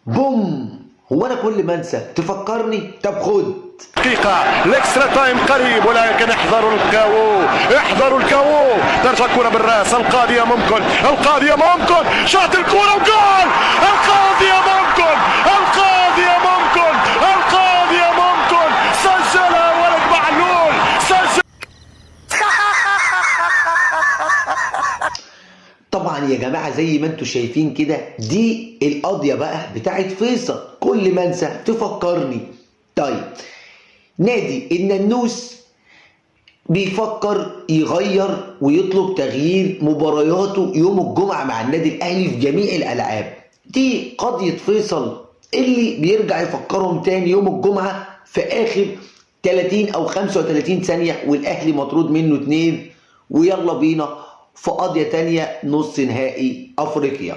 بوم. هو انا كل ما انسى تفكرني؟ طب خد دقيقة الاكسترا تايم قريب، ولكن احذروا الكاو، احذروا الكاو. ترجع الكرة بالراس، القاضية ممكن، القاضية ممكن، شاط الكرة وجول. القاضية ممكن، القاضية ممكن، القاضية ممكن، سجلها ولد معلول، سجل. طبعا يا جماعه زي ما انتم شايفين كده، دي القضيه بقى بتاعت فيصل، كل ما انسى تفكرني. طيب نادي الننوس بيفكر يغير ويطلب تغيير مبارياته يوم الجمعة مع النادي الأهلي في جميع الألعاب. دي قضية فيصل اللي بيرجع يفكرهم تاني يوم الجمعة في آخر 30 أو 35 ثانية، والأهلي مطرود منه 2، ويلا بينا في قضية تانية نص نهائي أفريقيا.